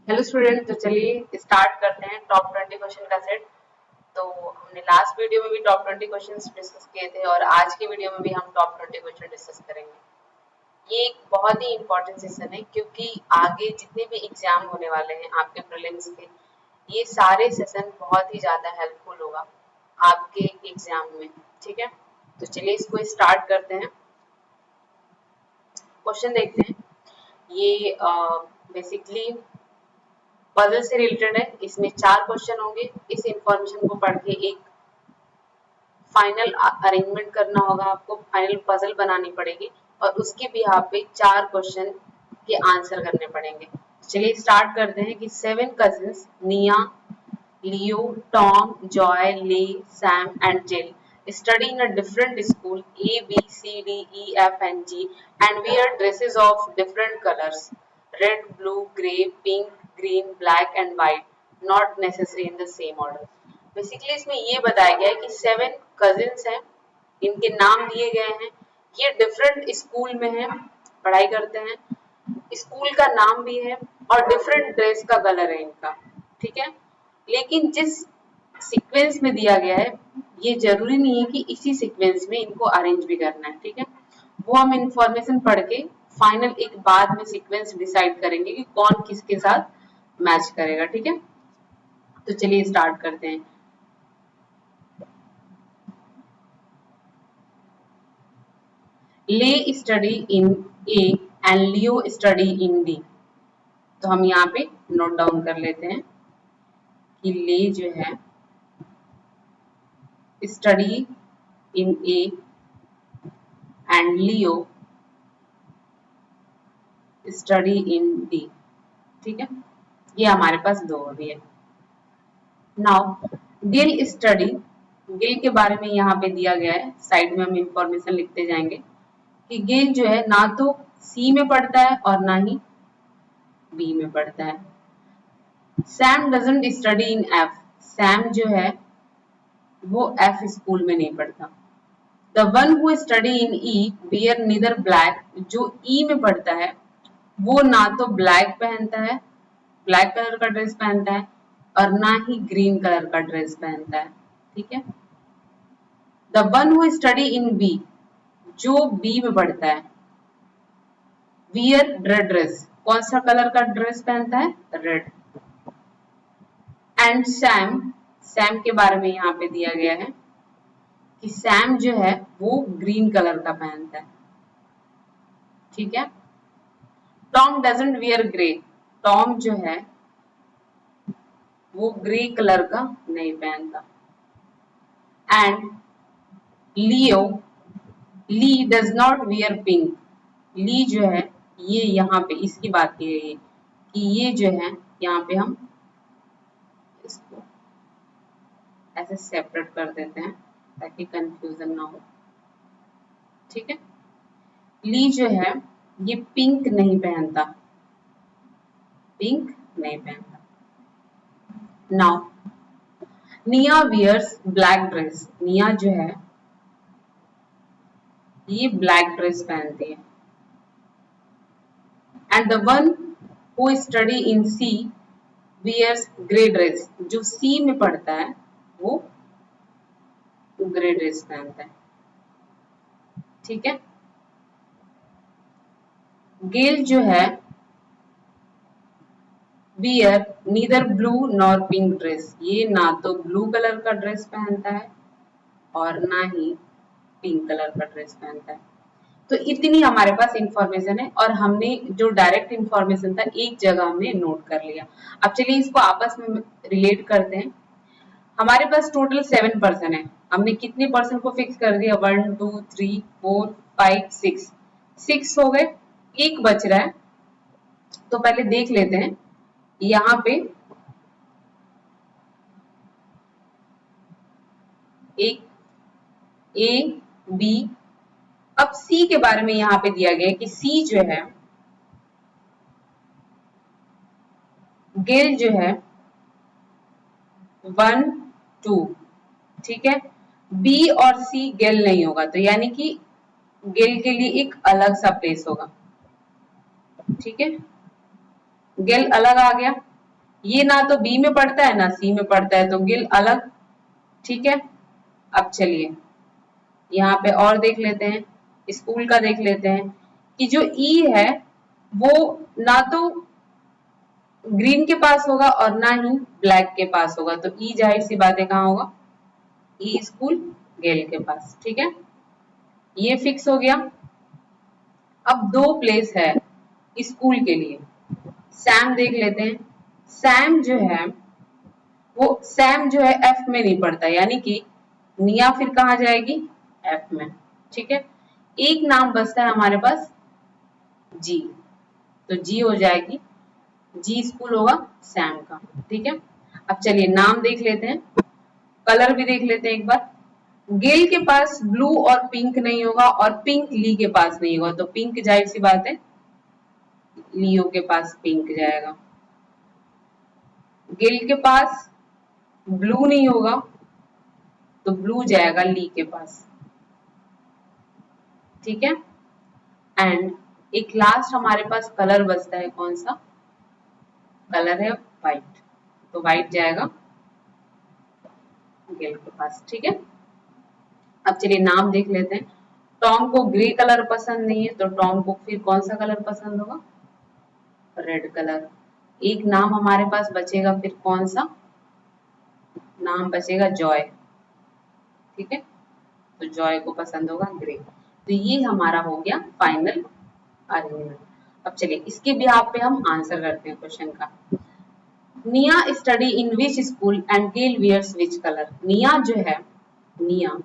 Hello student, तो चलिए start करते हैं टॉप 20 क्वेश्चन का सेट। तो हमने लास्ट वीडियो में भी टॉप 20 क्वेश्चंस डिस्कस किए थे और आज की वीडियो में भी हम टॉप 20 क्वेश्चन डिस्कस करेंगे। ये एक बहुत ही इंपॉर्टेंट सेशन है क्योंकि आगे जितने भी एग्जाम होने वाले हैं आपके प्रीलिम्स के, ये सारे सेशन बहुत ही ज्यादा हेल्पफुल होगा आपके एग्जाम में। ठीक है, तो चलिए इसको स्टार्ट करते हैं। क्वेश्चन देखते हैं। ये बेसिकली पजल से रिलेटेड है। इसमें 4 क्वेश्चन होंगे। इस इंफॉर्मेशन को पढ़ के एक फाइनल अरेंजमेंट करना होगा, आपको फाइनल पजल बनानी पड़ेगी और उसके भी यहाँ पे 4 क्वेश्चन के आंसर करने पड़ेंगे। चलिए स्टार्ट करते हैं कि 7 कजिन्स निया, लियो, टॉम, जॉय, ले, सैम एंड जिल study in a different school A, B, C, D, E, F and G and wear dresses of different colors red, blue, grey, pink, green, black and white, not necessary in the same order। Basically इसमें ये बताया गया है कि 7 cousins हैं, इनके नाम दिए गए हैं, ये डिफरेंट स्कूल में हैं, पढ़ाई करते हैं, स्कूल का नाम भी है और डिफरेंट ड्रेस का कलर है इनका। ठीक है, लेकिन जिस सीक्वेंस में दिया गया है ये जरूरी नहीं है कि इसी सीक्वेंस में इनको अरेंज भी करना है। ठीक है, वो हम इंफॉर्मेशन पढ़ के फाइनल एक बाद में सीक्वेंस डिसाइड करेंगे कि कौन किसके साथ मैच करेगा। ठीक है, तो चलिए स्टार्ट करते हैं। ले study in A and Leo study in D. तो हम यहाँ पे नोट डाउन कर लेते हैं कि ले जो है study in A and Leo study in D. ठीक है, ये हमारे पास दो अभी है। नाउ गिल स्टडी, गिल के बारे में यहाँ पे दिया गया है, साइड में हम इंफॉर्मेशन लिखते जाएंगे कि गिल जो है ना तो सी में पढ़ता है और ना ही बी में पढ़ता है। Sam doesn't study in F, Sam जो है वो एफ स्कूल में नहीं पढ़ता। The one who study in E wear neither black, जो ई में पढ़ता है वो ना तो ब्लैक पहनता है, ब्लैक कलर का ड्रेस पहनता है और ना ही ग्रीन कलर का ड्रेस पहनता है। ठीक है, the one who study in B, जो बी में पढ़ता है, वियर रेड ड्रेस, कौन सा कलर का ड्रेस पहनता है, रेड। एंड सैम, सैम के बारे में यहाँ पे दिया गया है कि सैम जो है वो ग्रीन कलर का पहनता है। ठीक है, Tom doesn't wear grey, Tom जो है वो ग्रे कलर का नहीं पहनता। And Leo, Lee does not wear pink, Lee जो है ये यहाँ पे इसकी बात की गई है कि ये जो है यहाँ पे हम इसको ऐसे सेपरेट कर देते हैं ताकि कंफ्यूजन ना हो। ठीक है, ली जो है ये पिंक नहीं पहनता, पिंक नहीं पहनता। नाउ निया वियर्स ब्लैक ड्रेस, निया जो है ये ब्लैक ड्रेस पहनती है। And the one who study in C wears grey dress, जो सी में पढ़ता है वो ग्रे ड्रेस पहनता है। ठीक है, गेल जो है wear neither blue nor pink dress, ये ना तो ब्लू कलर का ड्रेस पहनता है और ना ही पिंक कलर का ड्रेस पहनता है। तो इतनी हमारे पास इंफॉर्मेशन है और हमने जो डायरेक्ट इंफॉर्मेशन था एक जगह हमने नोट कर लिया। अब चलिए इसको आपस में रिलेट करते हैं। हमारे पास टोटल 7 पर्सन है, हमने कितने पर्सन को फिक्स कर दिया, 1 2 3 4 5 6, 6 हो गए, एक बच रहा है। तो पहले देख लेते हैं यहाँ पे एक ए बी, अब सी के बारे में यहाँ पे दिया गया है कि सी जो है गेल जो है 1 2। ठीक है, बी और सी गेल नहीं होगा, तो यानी कि गेल के लिए एक अलग सा प्लेस होगा। ठीक है, गेल अलग आ गया। ये ना तो बी में पड़ता है ना सी में पड़ता है, तो गिल अलग। ठीक है, अब चलिए यहाँ पे और देख लेते हैं, स्कूल का देख लेते हैं कि जो ई है वो ना तो ग्रीन के पास होगा और ना ही ब्लैक के पास होगा, तो ई जाहिर सी बात है कहाँ होगा, ई स्कूल गेल के पास। ठीक है, ये फिक्स हो गया। अब दो प्लेस है स्कूल के लिए। सैम देख लेते हैं, सैम जो है वो सैम जो है एफ में नहीं पड़ता, यानी कि निया फिर कहाँ जाएगी, एफ में। ठीक है, एक नाम बचता है हमारे पास जी, तो जी हो जाएगी, जी स्कूल होगा सैम का। ठीक है, अब चलिए नाम देख लेते हैं, कलर भी देख लेते हैं एक बार। गेल के पास ब्लू और पिंक नहीं होगा और पिंक ली के पास नहीं होगा, तो पिंक जाहिर सी बात है लियो के पास पिंक जाएगा। गेल के पास ब्लू नहीं होगा तो ब्लू जाएगा ली के पास। ठीक है, एंड एक लास्ट हमारे पास कलर बचता है, कौन सा कलर है, व्हाइट, तो व्हाइट जाएगा गेल के पास। ठीक है, अब चलिए नाम देख लेते हैं। टॉम को ग्रे कलर पसंद नहीं है, तो टॉम को फिर कौन सा कलर पसंद होगा, रेड कलर। एक नाम हमारे पास बचेगा फिर कौन सा, नाम बचेगा जॉय। ठीक है, तो जॉय को पसंद होगा ग्रे। तो ये हमारा हो गया फाइनल अरेंजमेंट। अब चलिए इसके बिहाफ पे हम आंसर करते हैं क्वेश्चन का। Nia study in which school and Gail wears which colour. Nia जो है, निया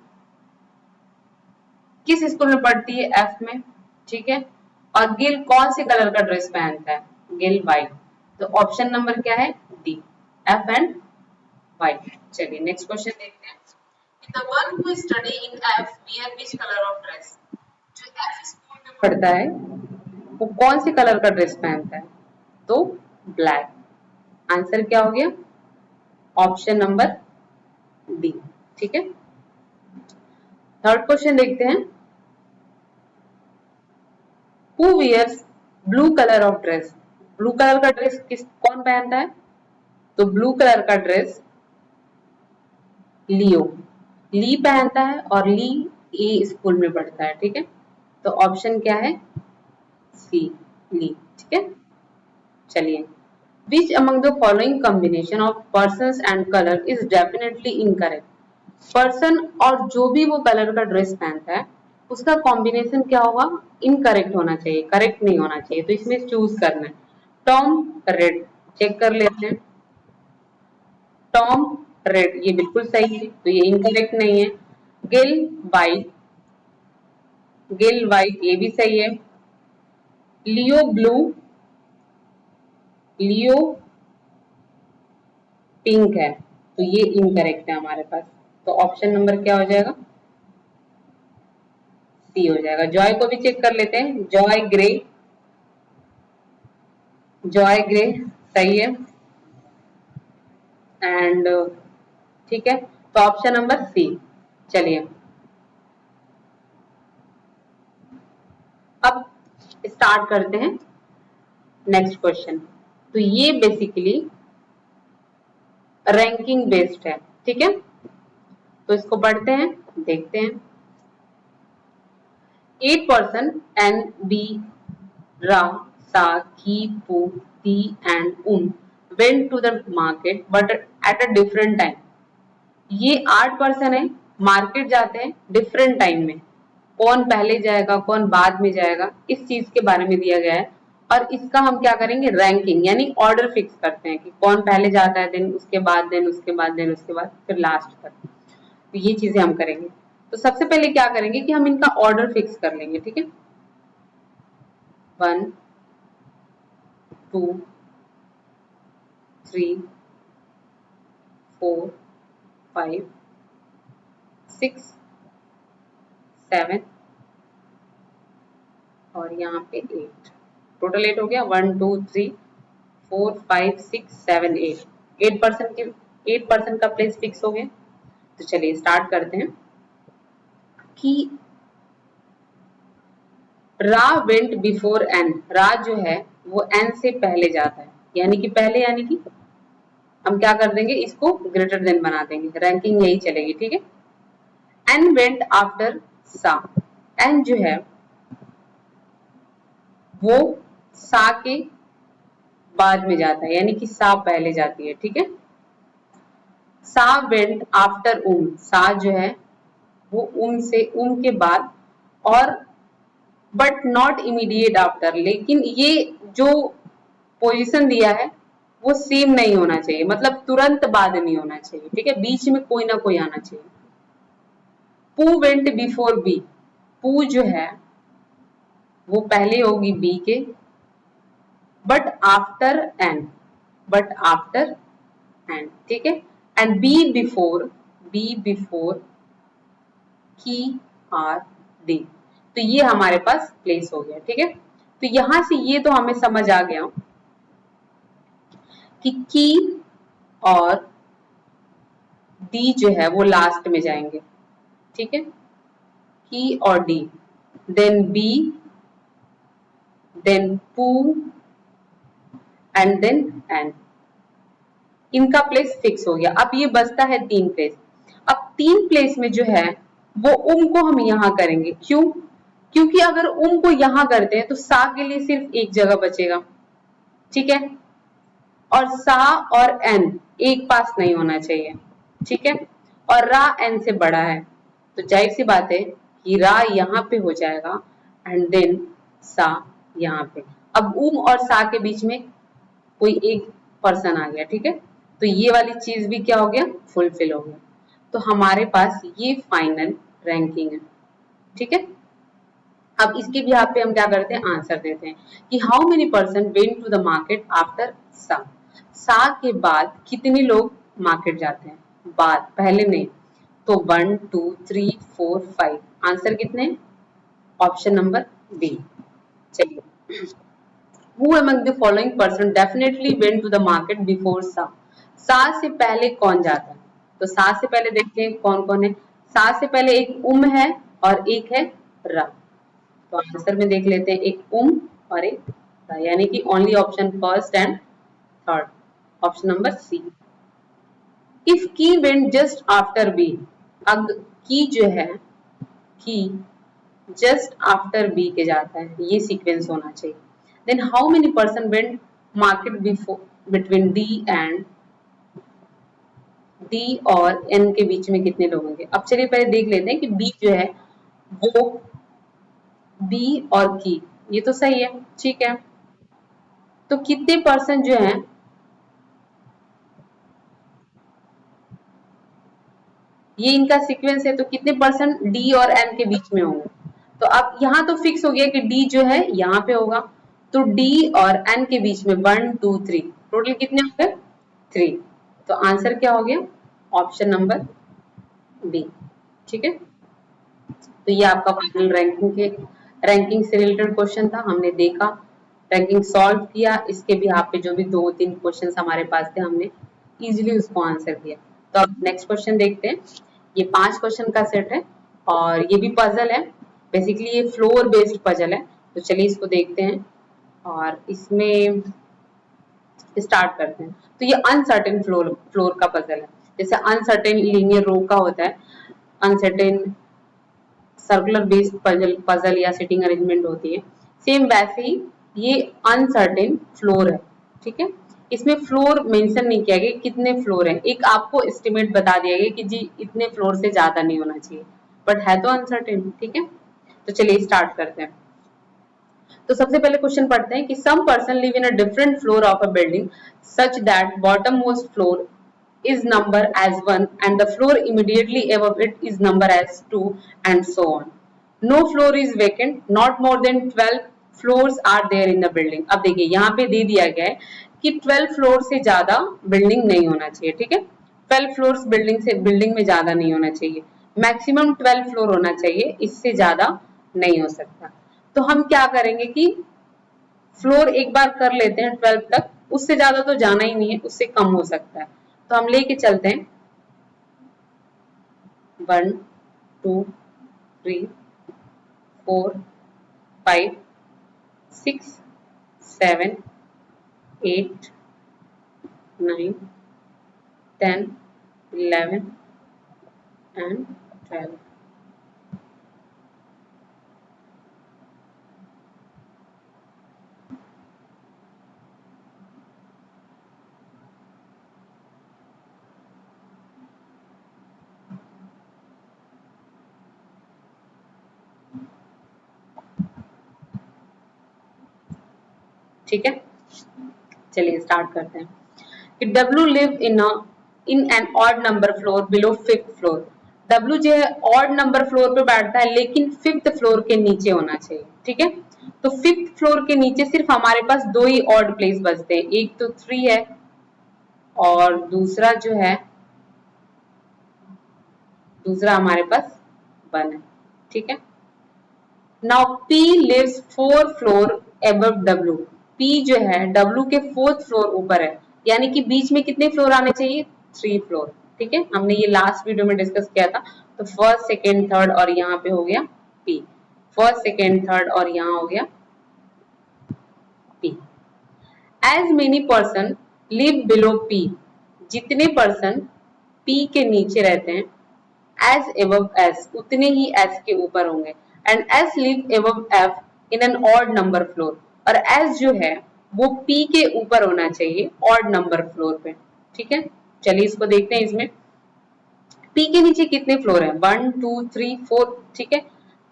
किस स्कूल में पढ़ती है, एफ में। ठीक है, और गिल कौन से कलर का ड्रेस पहनता है, गिल व्हाइट। तो ऑप्शन नंबर क्या है, डी, एफ एंड व्हाइट। चलिए नेक्स्ट क्वेश्चन देखते हैं। The one who study in F wear which color of dress? जो F स्कूल में पढ़ता है वो कौन से कलर का ड्रेस पहनता है, तो ब्लैक। आंसर क्या हो गया, ऑप्शन नंबर डी। ठीक है, थर्ड क्वेश्चन देखते हैं। Who wears blue color of dress? Blue colour का ड्रेस कौन पहनता है, तो ब्लू कलर का ड्रेस लियो, ली पहनता है और ली ए स्कूल में पढ़ता है। ठीक है, तो ऑप्शन क्या है, सी, ली। ठीक है, चलिए which among the following combination of person and colour is definitely incorrect. Person और जो भी वो कलर का ड्रेस पहनता है उसका कॉम्बिनेशन क्या होगा, इनकरेक्ट होना चाहिए, करेक्ट नहीं होना चाहिए। तो इसमें चूज करना है। टॉम रेड, चेक कर लेते हैं, टॉम रेड ये बिल्कुल सही है, तो ये इनकरेक्ट नहीं है। गिल वाइट, गिल वाइट ये भी सही है। लियो ब्लू, लियो पिंक है, तो ये इनकरेक्ट है हमारे पास। तो ऑप्शन नंबर क्या हो जाएगा, सी हो जाएगा। जॉय को भी चेक कर लेते हैं, जॉय ग्रे, जॉय ग्रे सही है। एंड ठीक है, तो ऑप्शन नंबर सी। चलिए अब स्टार्ट करते हैं नेक्स्ट क्वेश्चन। तो ये बेसिकली रैंकिंग बेस्ड है। ठीक है, तो इसको पढ़ते हैं, देखते हैं। 8 person N, B, Ra, Sa, Ki, Pu, Ti and went to the market but at a different time. ये 8 पर्सन है, मार्केट जाते हैं डिफरेंट टाइम में। कौन पहले जाएगा कौन बाद में जाएगा इस चीज के बारे में दिया गया है, और इसका हम क्या करेंगे, रैंकिंग यानी ऑर्डर फिक्स करते हैं कि कौन पहले जाता है, देन उसके बाद, देन उसके बाद, देन उसके बाद, फिर लास्ट तक। तो ये चीजें हम करेंगे। तो सबसे पहले क्या करेंगे कि हम इनका ऑर्डर फिक्स कर लेंगे। ठीक है, 1 2 3 4 5 6 7 और यहाँ पे 8, टोटल 8 हो गया। 1 2 3 4 5 6 7 8, 8% का प्लेस फिक्स हो गया। तो चलिए स्टार्ट करते हैं कि रा वेंट बिफोर एन, रा जो है वो एन से पहले जाता है, यानी कि पहले यानी कि हम क्या कर देंगे, इसको ग्रेटर देन बना देंगे, रैंकिंग यही चलेगी, ठीक है। एन वेंट आफ्टर सा, एन जो है वो सा के बाद में जाता है, यानी कि सा पहले जाती है, ठीक है। सा वेंट आफ्टर सा जो है वो से के बाद, और बट नॉट इमीडिएट आफ्टर, लेकिन ये जो पोजीशन दिया है वो सेम नहीं होना चाहिए, मतलब तुरंत बाद नहीं होना चाहिए, ठीक है, बीच में कोई ना कोई आना चाहिए। पू वेंट बिफोर बी, पू जो है वो पहले होगी बी के, but after N, but after N, ठीक है। And B before K R D, तो ये हमारे पास प्लेस हो गया, ठीक है। तो यहां से ये तो हमें समझ आ गया कि की और डी जो है वो लास्ट में जाएंगे, ठीक है, की और डी, देन बी, देन पू एंड देन एन, इनका प्लेस फिक्स हो गया। अब ये बचता है 3 प्लेस। अब 3 प्लेस में जो है वो को हम यहां करेंगे, क्यों? क्योंकि अगर को यहां करते हैं तो सा के लिए सिर्फ एक जगह बचेगा, ठीक है, और सा और एन एक पास नहीं होना चाहिए, ठीक है, और रा एन से बड़ा है, तो जाहिर सी बात है कि रा यहाँ पे हो जाएगा एंड देन सा यहाँ पे। अब और सा के बीच में कोई एक पर्सन आ गया, ठीक है, तो ये वाली चीज भी क्या हो गया, फुलफिल हो गया। तो हमारे पास ये फाइनल रैंकिंग है, ठीक है। अब इसके भी यहाँ पे हम क्या करते हैं, आंसर देते हैं कि how many person went to the market after सा, सा के बाद कितने लोग मार्केट जाते हैं, बाद, पहले नहीं, तो 1 2 3 4 5, आंसर कितने, ऑप्शन नंबर बी। चलिए, Who among the following person definitely went to the market before सा, सा से पहले कौन जाता है, तो सा से पहले देखते हैं कौन कौन है। सा से पहले एक है और एक है रा, तो आंसर में देख लेते हैं, एक और एक रा, यानी कि only option first and third, option number C. If K went just after B, अब की जो है, की जस्ट आफ्टर बी के जाता है, ये सीक्वेंस होना चाहिए। Then how many person went market before, between D और एन के बीच में कितने लोग होंगे। अब चलिए पहले देख लेते हैं कि बी जो है वो, बी और की, ये तो सही है, ठीक है, तो कितने पर्सन जो है, ये इनका सीक्वेंस है, तो कितने परसेंट डी और एन के बीच में होंगे। तो अब यहाँ तो फिक्स हो गया कि डी जो है यहाँ पे होगा, तो डी और एन के बीच में 1 2 3, टोटल कितने हो गए, 3, तो आंसर क्या हो गया, ऑप्शन नंबर बी, ठीक है। तो ये आपका फाइनल रैंकिंग से रिलेटेड क्वेश्चन था, हमने देखा, रैंकिंग सॉल्व किया, इसके भी यहाँ पे जो भी 2-3 क्वेश्चन हमारे पास थे हमने इजिली उसको आंसर किया। तो अब नेक्स्ट क्वेश्चन देखते हैं, ये 5 क्वेश्चन का सेट है और ये भी पजल है, बेसिकली ये फ्लोर बेस्ड पजल है, तो चलिए इसको देखते हैं और इसमें स्टार्ट करते हैं। तो ये अनसर्टेन फ्लोर का पजल है, जैसे अनसर्टेन लीनियर रो का होता है, अनसर्टेन सर्कुलर बेस्ड पजल या सिटिंग अरेंजमेंट होती है, सेम वैसे ही ये अनसर्टेन फ्लोर है, ठीक है। इसमें फ्लोर मेंशन नहीं किया गया कितने फ्लोर है, एक आपको एस्टिमेट बता दिया गया कि जी इतने फ्लोर से ज्यादा नहीं होना चाहिए, बट है तो अनसर्टेन, ठीक है। तो चलिए स्टार्ट करते हैं। तो सबसे पहले क्वेश्चन पढ़ते हैं कि some person live in a different floor of a building such that bottom most floor is number as 1 and the floor immediately above it is number as 2 and so on. No floor is vacant, not more than 12 floors are there in the building. अब देखिए यहाँ पे दे दिया गया है कि 12 floor से ज्यादा बिल्डिंग नहीं होना चाहिए, ठीक है, 12 फ्लोर्स बिल्डिंग में ज्यादा नहीं होना चाहिए, मैक्सिमम 12 फ्लोर होना चाहिए, इससे ज्यादा नहीं हो सकता। तो हम क्या करेंगे कि फ्लोर एक बार कर लेते हैं 12 तक, उससे ज्यादा तो जाना ही नहीं है, उससे कम हो सकता है, तो हम लेके चलते हैं 1 2 3 4 5 6 7 8 9 10, 11 and 12. ठीक है, चलिए स्टार्ट करते हैं कि W live in an odd number floor below 5th floor. W जो है ऑड नंबर फ्लोर पे बैठता है लेकिन 5th फ्लोर के नीचे होना चाहिए। ठीक है, तो 5th फ्लोर के नीचे सिर्फ हमारे पास दो ही ऑड प्लेस बचते हैं, एक तो 3 है और दूसरा जो है दूसरा हमारे पास 1 है। ठीक है, now P lives 4 floor above W। P जो है W के 4th फ्लोर ऊपर है, यानी कि बीच में कितने फ्लोर आने चाहिए? 3 फ्लोर। ठीक है, हमने ये लास्ट वीडियो में डिस्कस किया था। तो फर्स्ट, सेकेंड, थर्ड और यहाँ पे हो गया P। फर्स्ट, सेकेंड, थर्ड और यहाँ हो गया P। As many person live below P, जितने पर्सन P के नीचे रहते हैं, as above S, उतने ही S के ऊपर होंगे। and S live above F in an odd number floor, और S जो है वो P के ऊपर होना चाहिए odd number floor पे। ठीक है, चलिए इसको देखते हैं। इसमें P के नीचे कितने फ्लोर हैं? 1, 2, 3, 4। ठीक है,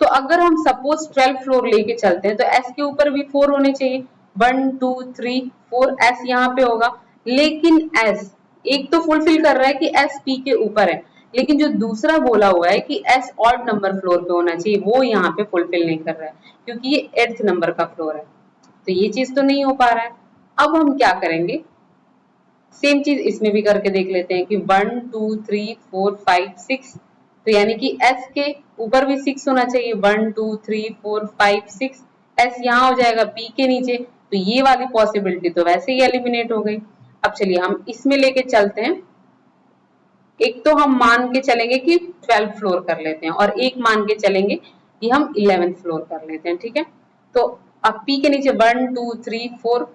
तो अगर हम सपोज 12 फ्लोर लेके चलते हैं तो S के ऊपर भी 4 होने चाहिए। 1, 2, 3, 4 S यहाँ पे होगा, लेकिन S एक तो फुलफिल कर रहा है कि S P के ऊपर है, लेकिन जो दूसरा बोला हुआ है कि S ऑड नंबर फ्लोर पे होना चाहिए, वो यहाँ पे फुलफिल नहीं कर रहा है क्योंकि ये 8th नंबर का फ्लोर है। तो ये चीज तो नहीं हो पा रहा है। अब हम क्या करेंगे, सेम चीज इसमें भी करके देख लेते हैं कि 1, 2, 3, 4, 5, 6, तो यानी कि S के ऊपर भी 6 होना चाहिए। 1, 2, 3, 4, 5, 6 S यहाँ हो जाएगा P के नीचे, तो ये वाली पॉसिबिलिटी तो वैसे ही एलिमिनेट हो गई। अब चलिए हम इसमें लेके चलते हैं। एक तो हम मान के चलेंगे कि 12 फ्लोर कर लेते हैं और एक मान के चलेंगे कि हम 11th फ्लोर कर लेते हैं। ठीक है, तो अब P के नीचे 1, 2, 3, 4,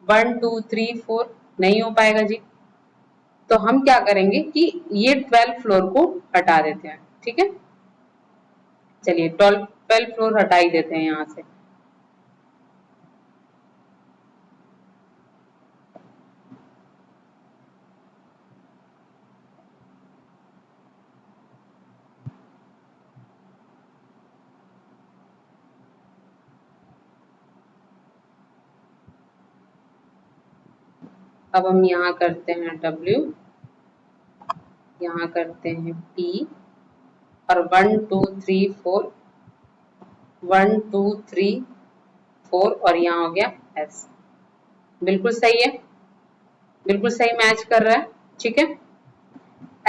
1, 2, 3, 4 नहीं हो पाएगा जी। तो हम क्या करेंगे कि ये 12 फ्लोर को हटा देते हैं। ठीक है, चलिए 12 फ्लोर हटा ही देते हैं यहाँ से। अब हम यहाँ करते हैं W, यहाँ करते हैं P और 1, 2, 3, 4, 1, 2, 3, 4 और यहाँ हो गया S। बिल्कुल सही है, बिल्कुल सही मैच कर रहा है। ठीक है,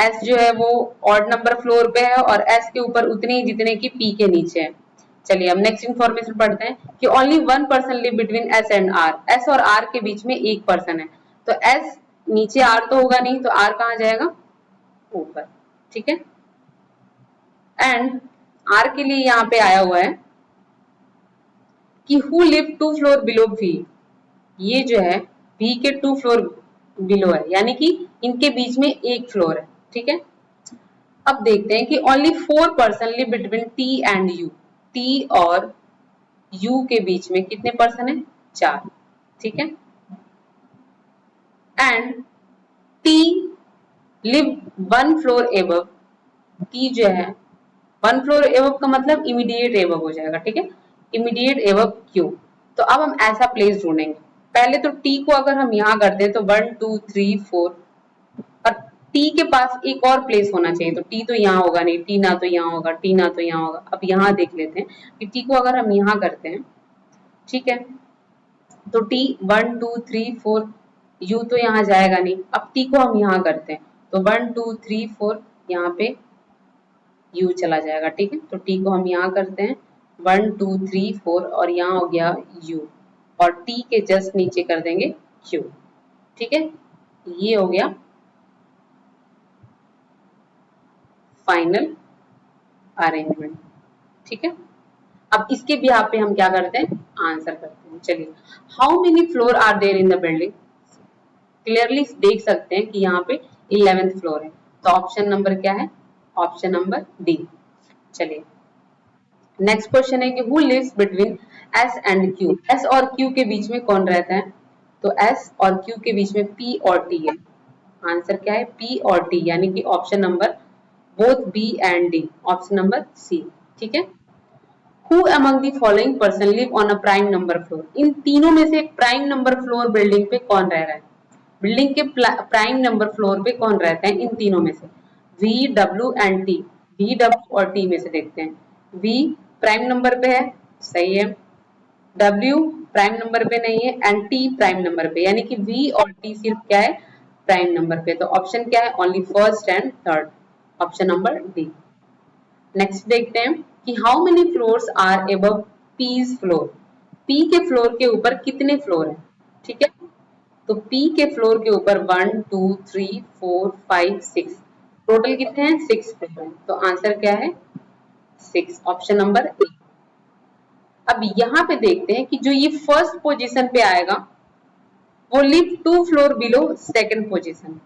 S जो है वो ऑड नंबर फ्लोर पे है और S के ऊपर उतने ही जितने की P के नीचे है। चलिए अब नेक्स्ट इन्फॉर्मेशन पढ़ते हैं कि only 1 person live between S and R। S और R के बीच में एक पर्सन है, तो S नीचे, R तो होगा नहीं, तो R कहाँ जाएगा? ऊपर। ठीक है, एंड R के लिए यहाँ पे आया हुआ है कि who live 2 floor below V। ये जो है V के 2 फ्लोर बिलो है, यानी कि इनके बीच में एक फ्लोर है। ठीक है, अब देखते हैं कि only 4 person live between T and U। T और U के बीच में कितने पर्सन है? 4। ठीक है, and T live 1 floor above. T जो है 1 फ्लोर एबव का मतलब इमीडिएट एबव हो जाएगा। ठीक है, इमीडिएट एबव Q। तो अब हम ऐसा प्लेस ढूंढेंगे। पहले तो T को अगर हम यहाँ कर दें तो 1, 2, 3, 4 और T के पास एक और प्लेस होना चाहिए, तो T तो यहाँ होगा नहीं, T ना तो यहाँ होगा, T ना तो यहाँ होगा। अब यहाँ देख लेते हैं कि T को अगर हम यहाँ करते हैं, ठीक है, तो T 1, 2, 3, 4, U तो यहाँ जाएगा नहीं। अब T को हम यहाँ करते हैं तो 1, 2, 3, 4 यहाँ पे U चला जाएगा। ठीक है, तो T को हम यहाँ करते हैं 1, 2, 3, 4 और यहाँ हो गया U और T के जस्ट नीचे कर देंगे Q। ठीक है, ये हो गया फाइनल अरेंजमेंट। ठीक है, अब इसके भी यहाँ पे हम क्या करते हैं? आंसर करते हैं। चलिए, how many floor are there in the building. Clearly देख सकते हैं कि यहाँ पे 11th फ्लोर है। तो ऑप्शन नंबर क्या है? Option number D. चलिए नेक्स्ट क्वेश्चन है कि who lives between S and Q. S और क्यू के बीच में कौन रहता है? तो एस और क्यू के बीच में पी और टी है। आंसर क्या है? पी और टी, यानी कि option number both B and D, option number C. ठीक है। Who among the following person live on a prime number floor. इन तीनों में से प्राइम नंबर फ्लोर बिल्डिंग पे कौन रह रहा है? बिल्डिंग के प्राइम नंबर फ्लोर पे कौन रहता है इन तीनों में से? V, W and T. V, W और टी में से देखते हैं। वी प्राइम नंबर पे है, सही है। डब्ल्यू प्राइम नंबर पे नहीं है एंड टी प्राइम नंबर पे, यानी कि वी और टी सिर्फ क्या है? प्राइम नंबर पे। तो ऑप्शन क्या है? Only first and third, option number D. Next देखते हैं कि how many floors are above P's floor. P के फ्लोर के ऊपर कितने फ्लोर हैं? ठीक है। तो पी के फ्लोर के ऊपर 1 2 3 4 5 6, टोटल कितने हैं? 6 फ्लोर हैं। तो आंसर क्या है? 6, ऑप्शन नंबर ए। अब यहाँ पे देखते हैं कि जो ये फर्स्ट पोजीशन पे आएगा वो live 2 floor below second position.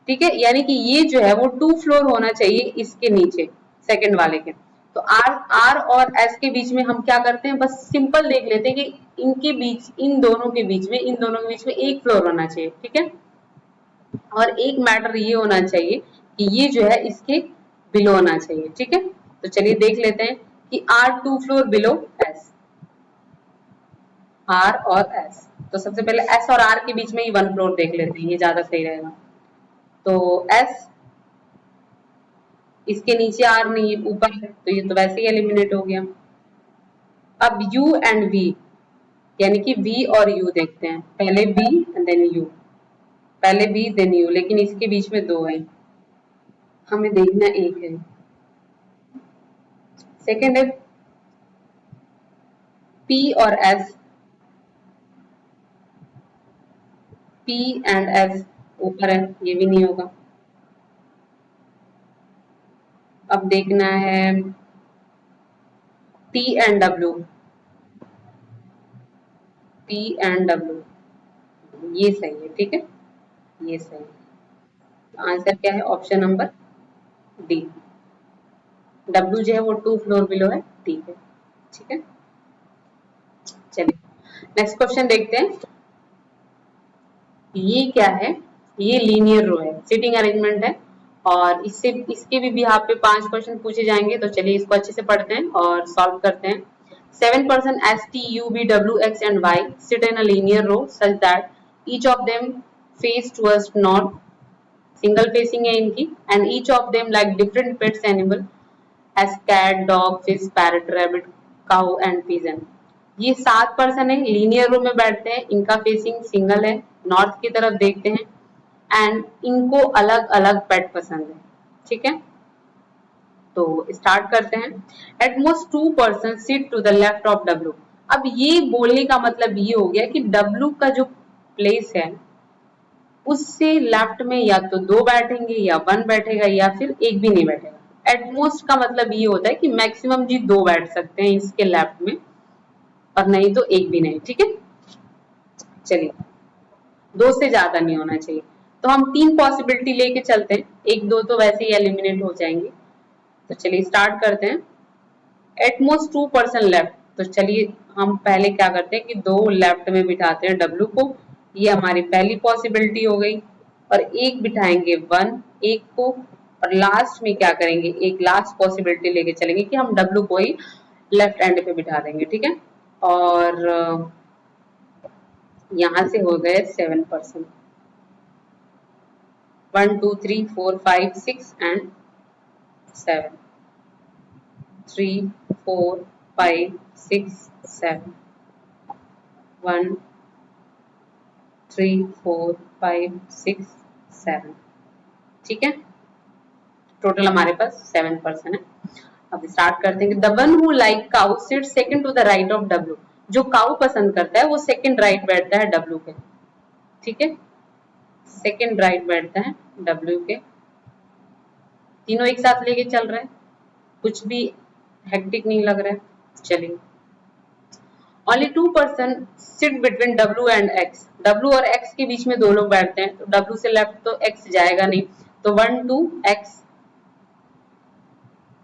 ठीक है, यानी कि ये जो है वो 2 फ्लोर होना चाहिए इसके नीचे, सेकंड वाले के। तो आर आर और एस के बीच में हम क्या करते हैं? बस सिंपल देख लेते हैं कि इनके बीच, इन दोनों के बीच में, इन दोनों के बीच में एक फ्लोर होना चाहिए। ठीक है। और एक मैटर ये होना चाहिए कि ये जो है इसके बिलो होना चाहिए। ठीक है। तो चलिए देख लेते हैं कि R 2 floor below S. R और एस, तो सबसे पहले एस और आर के बीच में ही 1 फ्लोर देख लेते हैं, ये ज्यादा सही रहेगा। तो एस, इसके नीचे आर नहीं है, ऊपर है, तो ये तो वैसे ही एलिमिनेट हो गया। अब यू एंड वी, यानी कि वी और यू देखते हैं। पहले बी एंड देन यू, पहले बी देन यू, लेकिन इसके बीच में 2 है, हमें देखना एक है। सेकेंड है पी और एस, पी एंड एस ऊपर है, ये भी नहीं होगा। अब देखना है T and W, P and W, ये सही है। ठीक है, ये सही है। आंसर क्या है? Option number D. डब्ल्यू जो है वो 2 फ्लोर बिलो है, ठीक है। ठीक है, चलिए नेक्स्ट क्वेश्चन देखते हैं। ये क्या है? ये लीनियर रो है, सीटिंग अरेंजमेंट है, और इससे इसके भी बिहाफ पे 5 क्वेश्चन पूछे जाएंगे। तो चलिए इसको अच्छे से पढ़ते हैं और सॉल्व करते हैं। 7 person S, T, U, V, W, X and Y sit in a linear row such that each of them face towards north, single facing है इनकी, and each of them like different pets animal as cat, dog, fish, parrot, rabbit, cow and pigeon. ये 7 person है, linear रो में बैठते हैं, इनका facing single है, north की तरफ देखते हैं, एंड इनको अलग अलग पेट पसंद है। ठीक है, तो स्टार्ट करते हैं। At most 2 person sit to the left of W. अब ये बोलने का मतलब ये हो गया कि डब्ल्यू का जो प्लेस है उससे लेफ्ट में या तो 2 बैठेंगे या 1 बैठेगा या फिर एक भी नहीं बैठेगा। एटमोस्ट का मतलब ये होता है कि मैक्सिमम जी 2 बैठ सकते हैं इसके लेफ्ट में, और नहीं तो एक भी नहीं। ठीक है, चलिए 2 से ज्यादा नहीं होना चाहिए। तो हम 3 पॉसिबिलिटी लेके चलते हैं, 1 2 तो वैसे ही एलिमिनेट हो जाएंगे। तो चलिए स्टार्ट करते हैं। एटमोस्ट 2 पर्सन लेफ्ट, तो चलिए हम पहले क्या करते हैं कि 2 लेफ्ट में बिठाते हैं डब्ल्यू को, ये हमारी पहली पॉसिबिलिटी हो गई। और एक बिठाएंगे 1, एक को, और लास्ट में क्या करेंगे, एक लास्ट पॉसिबिलिटी लेके चलेंगे कि हम डब्ल्यू को ही लेफ्ट एंड पे बिठा देंगे। ठीक है, और यहाँ से हो गए 7 पर्सन, 1 2 3 4 5 6 एंड 7, 3 4 5 6 7, 1 3 4 5 6 7। ठीक है, टोटल हमारे पास 7 पर्सन है। अब स्टार्ट करते हैं कि the one who like cow sit second to the right of W. जो काउ पसंद करता है वो सेकंड राइट बैठता है डब्ल्यू के। ठीक है, सेकंड राइट बैठता है डब्ल्यू के। तीनों एक साथ लेके चल रहे हैं, कुछ भी हेक्टिक नहीं लग रहा है। चलिए, only 2 person sit between W and x. W और एक्स के बीच में 2 लोग बैठते हैं, तो डब्ल्यू से लेफ्ट तो एक्स जाएगा नहीं, तो 1 2 x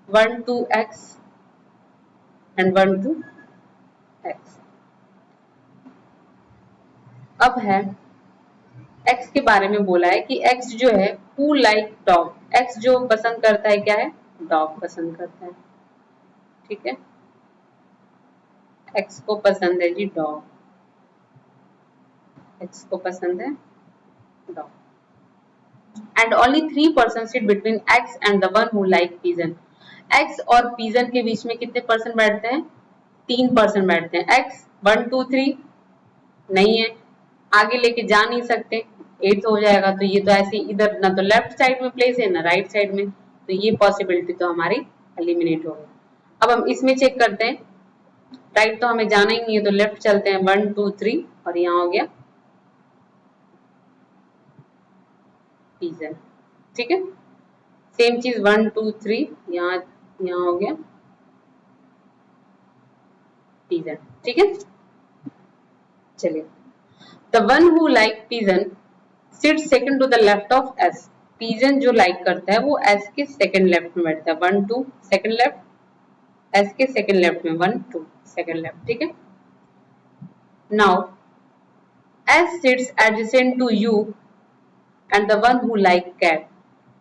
1 2 x एंड 1 2 x। अब है x के बारे में बोला है कि x जो है who like dog, x जो पसंद करता है क्या है, डॉग पसंद करता है, ठीक है, x को पसंद है जी डॉग, x को पसंद है dog. And only 3% sit between x and the one who like pigeon. x और पिजन के बीच में कितने परसेंट बैठते हैं, 3% बैठते हैं। x 1 2 3 नहीं है, आगे लेके जा नहीं सकते, 8 हो जाएगा, तो ये तो ऐसे इधर ना तो लेफ्ट साइड में प्लेस है ना राइट साइड में, तो ये पॉसिबिलिटी तो हमारी एलिमिनेट हो गई। अब हम इसमें चेक करते हैं, राइट तो हमें जाना ही नहीं है तो लेफ्ट चलते हैं, 1 2 3 और यहाँ हो गया पिजन, ठीक है। सेम चीज 1 2 3 यहाँ यहाँ हो गया पिजन, ठीक है। चलिए, the one who like pigeon sit second to the left of S. Pigeon जो लाइक करता है वो एस के सेकंड लेफ्ट में बैठता है, 1 2 सेकंड लेफ्ट, एस के सेकंड लेफ्ट में 1 2 सेकंड लेफ्ट, ठीक है। Now S sits adjacent to U and the one who like cat.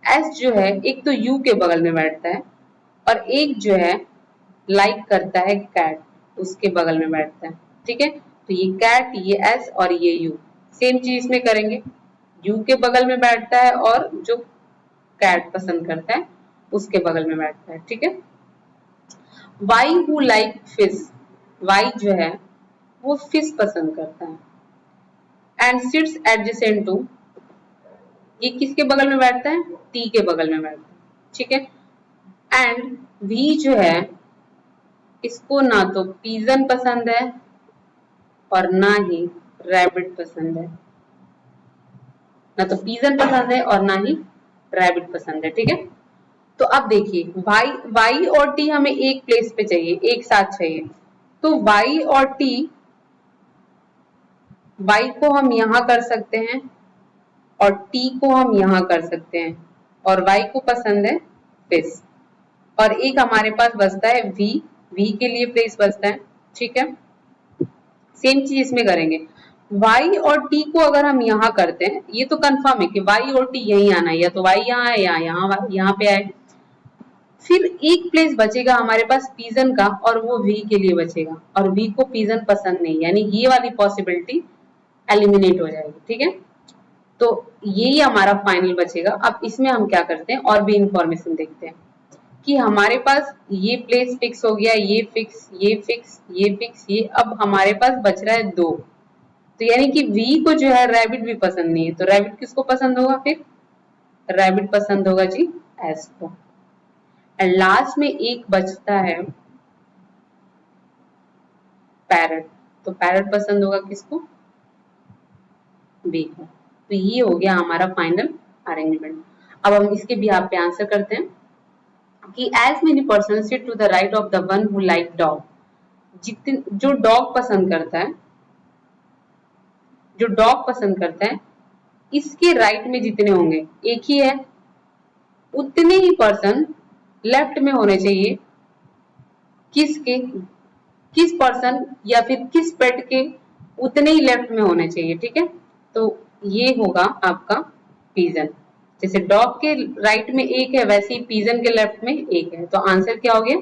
S जो है एक तो यू के बगल में बैठता है और एक जो है लाइक करता है कैट, उसके बगल में बैठता है, ठीक है। तो ये कैट, ये एस और ये यू, सेम चीज इसमें करेंगे, यू के बगल में बैठता है और जो कैट पसंद करता है उसके बगल में बैठता है, ठीक है। Y who like fish, Y जो है वो फिश पसंद करता है एंड सिट्स एडजेसेंट टू, ये किसके बगल में बैठता है, टी के बगल में बैठता है, ठीक है। एंड वी जो है इसको ना तो पिजन पसंद है और ना ही रैबिट पसंद है, ना तो पिजन पसंद है और ना ही रैबिट पसंद है, ठीक है। तो अब देखिए वाई और टी हमें एक प्लेस पे चाहिए, एक साथ चाहिए, तो वाई और टी, वाई को हम यहां कर सकते हैं और टी को हम यहां कर सकते हैं, और वाई को पसंद है फिश, और एक हमारे पास बचता है वी, वी के लिए प्लेस बचता है, ठीक है। सेम चीज इसमें करेंगे, y और t को अगर हम यहाँ करते हैं, ये तो कंफर्म है कि y और t यही आना है, या तो y यहाँ है या यहाँ पे आए, फिर एक प्लेस बचेगा हमारे पास पिजन का और वो v के लिए बचेगा, और v को पिजन पसंद नहीं, यानी ये वाली पॉसिबिलिटी एलिमिनेट हो जाएगी, ठीक है। तो यही हमारा फाइनल बचेगा। अब इसमें हम क्या करते हैं, और भी इंफॉर्मेशन देखते हैं कि हमारे पास ये प्लेस फिक्स हो गया, ये फिक्स, ये फिक्स, ये फिक्स, ये, अब हमारे पास बच रहा है 2, तो यानी कि V को जो है रैबिट भी पसंद नहीं है, तो रैबिट किसको पसंद होगा, फिर रैबिट पसंद होगा जी S को। एंड लास्ट में एक बचता है पैरट, तो पैरट पसंद होगा किसको, B को। तो ये हो गया हमारा फाइनल अरेंजमेंट। अब हम इसके भी आप पे आंसर करते हैं कि as many person sit to the right of the one who like dog, जितने जो डॉग पसंद करता है, जो डॉग पसंद करता है, इसके राइट में जितने होंगे, एक ही है, उतने ही पर्सन लेफ्ट में होने चाहिए, किसके, किस पर्सन या फिर किस पेट के उतने ही लेफ्ट में होने चाहिए, ठीक है। तो ये होगा आपका पिजन, जैसे डॉग के राइट में एक है वैसे ही पिजन के लेफ्ट में एक है, तो आंसर क्या हो गया,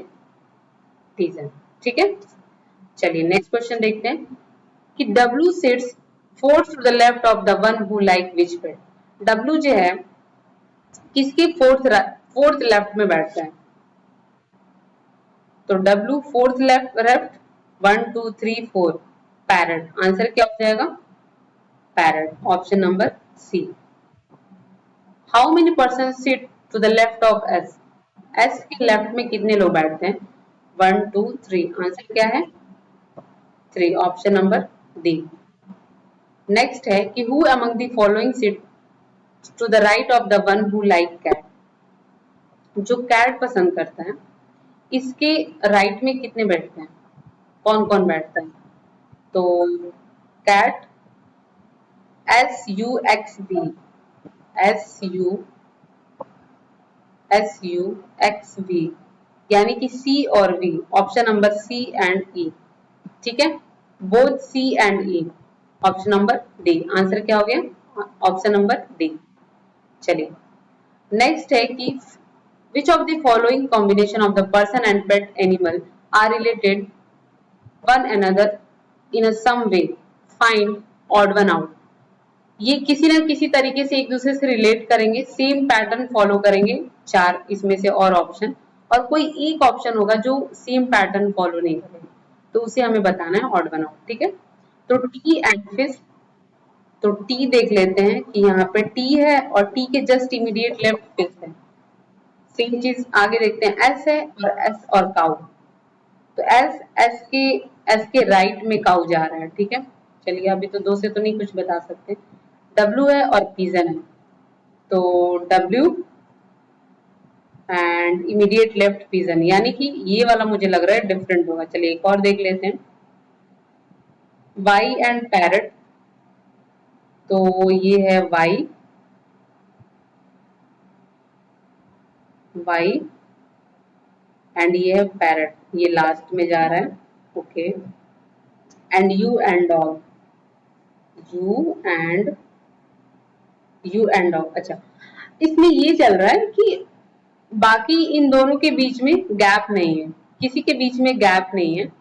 पिजन, ठीक है। चलिए नेक्स्ट क्वेश्चन देखते हैं कि W sits fourth to the left of the one who like which pet. W जो है किसके फोर्थ लेफ्ट में बैठता है, तो W fourth left 1 2 3 4 parrot, answer क्या हो जाएगा, parrot, option number C. How many person sit to the left of S, S के लेफ्ट में कितने लोग बैठते हैं, 1 2 3, आंसर क्या है 3, ऑप्शन नंबर डी। नेक्स्ट है कि who among the following sit to the right of the one who like cat, जो कैट पसंद करता है इसके राइट में कितने बैठते हैं, कौन कौन बैठता है, तो cat SUXB, SUXB, S U X V, यानी कि सी और V, option number C and E. ठीक है, both C and E, option number D. Answer क्या हो गया? Option number D. चलिए नेक्स्ट है कि which of the following combination of the person and pet animal are related one another in some way, find odd one out. ये किसी ना किसी तरीके से एक दूसरे से रिलेट करेंगे, सेम पैटर्न फॉलो करेंगे, चार इसमें से और ऑप्शन, और कोई एक ऑप्शन होगा जो सेम पैटर्न फॉलो नहीं करेगा, तो उसे हमें बताना है ऑड वन आउट। ठीक है, तो टी एंड फिश, तो टी देख लेते हैं कि यहाँ पे टी है और टी के जस्ट इमीडिएट लेफ्ट फिश है। सेम चीज आगे देखते हैं, एस है और एस और काउ, तो एस के राइट में काउ जा रहा है। ठीक है, चलिए अभी तो दो से तो नहीं कुछ बता सकते। डब्ल्यू है और पिजन है, तो W and immediate left pigeon, यानी कि ये वाला मुझे लग रहा है डिफरेंट होगा। चलिए एक और देख लेते हैं, वाई एंड पैरट, तो ये है वाई, वाई एंड ये है पैरट, ये लास्ट में जा रहा है। Okay, and you and dog, you and dog. अच्छा, इसमें ये चल रहा है कि बाकी इन दोनों के बीच में गैप नहीं है, किसी के बीच में गैप नहीं है,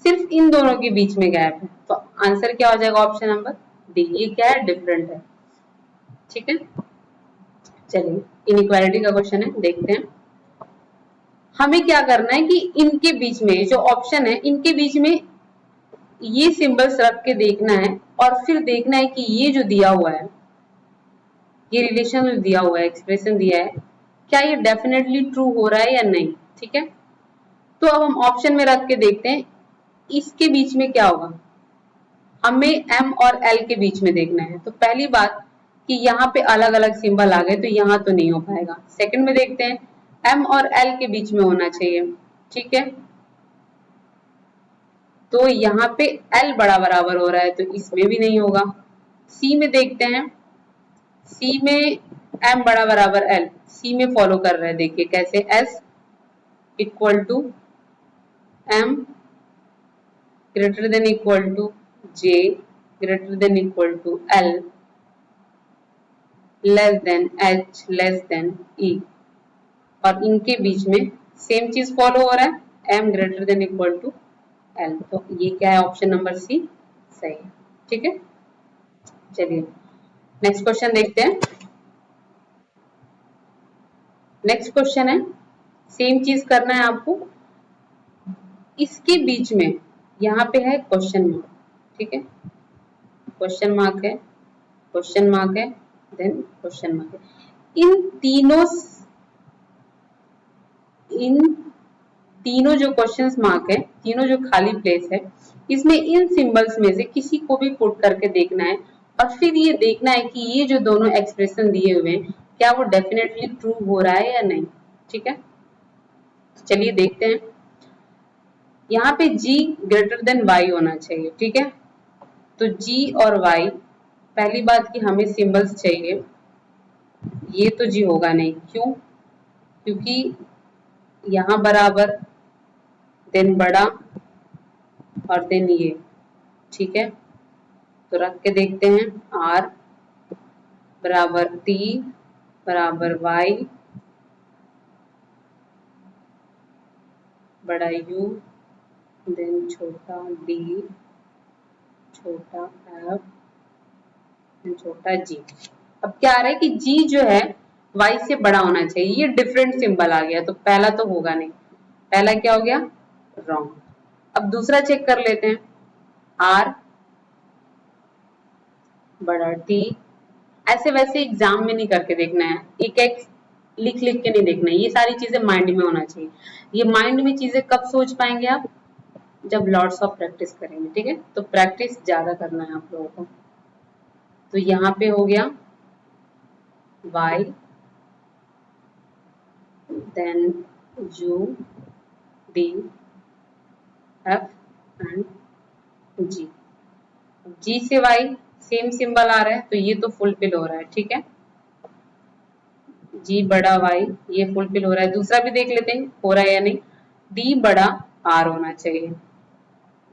सिर्फ इन दोनों के बीच में गैप है। तो आंसर क्या हो जाएगा? Option number D. ये क्या है? डिफरेंट है। ठीक है, चलिए इनइक्वालिटी का क्वेश्चन है, देखते हैं। हमें क्या करना है कि इनके बीच में जो ऑप्शन है, इनके बीच में ये सिंबल्स रख के देखना है, और फिर देखना है कि ये जो दिया हुआ है, ये रिलेशन जो दिया हुआ है, एक्सप्रेशन दिया है, क्या ये डेफिनेटली ट्रू हो रहा है या नहीं। ठीक है, तो अब हम ऑप्शन में रख के देखते हैं इसके बीच में क्या होगा। हमें एम और एल के बीच में देखना है, तो पहली बात कि यहाँ पे अलग अलग सिंबल आ गए, तो यहाँ तो नहीं हो पाएगा। सेकंड में देखते हैं, एम और एल के बीच में होना चाहिए। ठीक है, तो यहाँ पे एल बड़ा बराबर हो रहा है, तो इसमें भी नहीं होगा। सी में देखते हैं, सी में एम बड़ा बराबर एल, सी में फॉलो कर रहा है, देखिए कैसे, S equal to M greater than equal to J greater than equal to L less than H less than E, और इनके बीच में सेम चीज फॉलो हो रहा है, m greater than equal to l. तो ये क्या है? ऑप्शन नंबर सी सही है। ठीक है, चलिए नेक्स्ट क्वेश्चन देखते हैं। नेक्स्ट क्वेश्चन है, सेम चीज करना है आपको, इसके बीच में यहाँ पे है क्वेश्चन मार्क। ठीक है, क्वेश्चन मार्क है, क्वेश्चन मार्क है, देन क्वेश्चन मार्क है। इन तीनों जो क्वेश्चन मार्क है, तीनों जो खाली प्लेस है, इसमें इन सिंबल्स में से किसी को भी पुट करके देखना है, और फिर ये देखना है कि ये जो दोनों एक्सप्रेशन दिए हुए हैं, क्या वो डेफिनेटली ट्रू हो रहा है या नहीं। ठीक है, तो चलिए देखते हैं। यहाँ पे g ग्रेटर देन y होना चाहिए। ठीक है, तो g और y, पहली बात कि हमें सिंबल्स चाहिए, ये तो g होगा नहीं, क्यों? क्योंकि यहाँ बराबर, देन बड़ा, और देन ये। ठीक है, तो रख के देखते हैं, r बराबर t बराबर y बड़ा u, देन छोटा d छोटा f देन छोटा g। अब क्या आ रहा है कि g जो है y से बड़ा होना चाहिए, ये डिफरेंट सिंबल आ गया, तो पहला तो होगा नहीं, पहला क्या हो गया? रॉन्ग। अब दूसरा चेक कर लेते हैं, r बड़ा T, ऐसे वैसे एग्जाम में नहीं करके देखना है, एक एक लिख लिख के नहीं देखना है, ये सारी चीजें माइंड में होना चाहिए। ये माइंड में चीजें कब सोच पाएंगे आप? जब लॉट्स ऑफ प्रैक्टिस करेंगे। ठीक है, तो प्रैक्टिस ज्यादा करना है आप लोगों को। तो यहाँ पे हो गया y देन u d f and g। g से y सेम सिंबल आ रहा है तो ये तो फुलफिल हो रहा है, ठीक है। जी बड़ा वाई ये फुलफिल हो रहा है। दूसरा भी देख लेते हैं हो रहा है या नहीं। डी बड़ा आर होना चाहिए,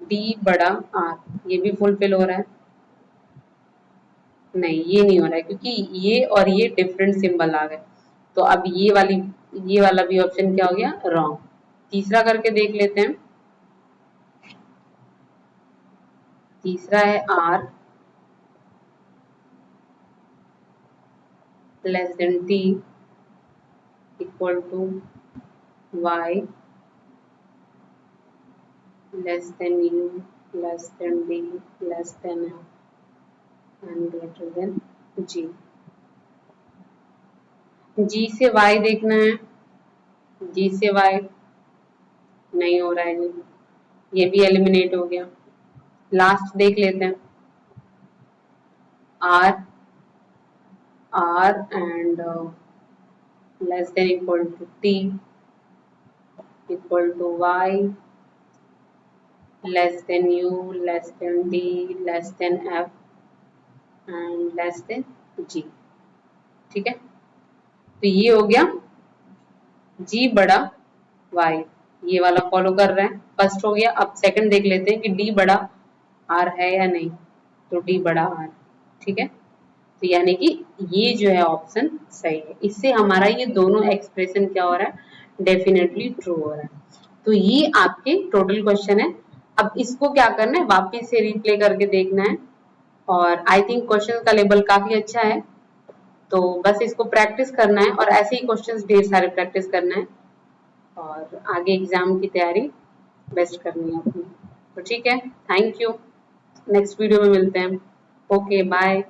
डी बड़ा आर, ये भी फुलफिल हो रहा है। नहीं ये नहीं हो रहा है क्योंकि ये और ये डिफरेंट सिंबल आ गए, तो अब ये वाला भी ऑप्शन क्या हो गया, रॉन्ग। तीसरा करके देख लेते हैं। तीसरा है R less than T equal to Y less than U less than D less than F and greater than G. G से वाई देखना है, जी से वाई नहीं हो रहा है जी, ये भी एलिमिनेट हो गया। लास्ट देख लेते हैं, R R and less than equal to T equal to Y less than U less than D less than F and less than G, ठीक है। तो ये हो गया जी बड़ा वाई, ये वाला फॉलो कर रहे हैं, फर्स्ट हो गया। अब सेकंड देख लेते हैं कि डी बड़ा आर है या नहीं, तो डी बड़ा आर, ठीक है। तो यानी कि ये जो है ऑप्शन सही है, इससे हमारा ये दोनों एक्सप्रेशन क्या हो रहा है, डेफिनेटली ट्रू हो रहा है। तो ये आपके टोटल क्वेश्चन है। अब इसको क्या करना है, वापस से रिप्ले करके देखना है, और आई थिंक क्वेश्चन का लेवल काफी अच्छा है, तो बस इसको प्रैक्टिस करना है और ऐसे ही क्वेश्चंस ढेर सारे प्रैक्टिस करना है और आगे एग्जाम की तैयारी बेस्ट करनी है अपनी। तो ठीक है, थैंक यू, नेक्स्ट वीडियो में मिलते हैं। Okay bye.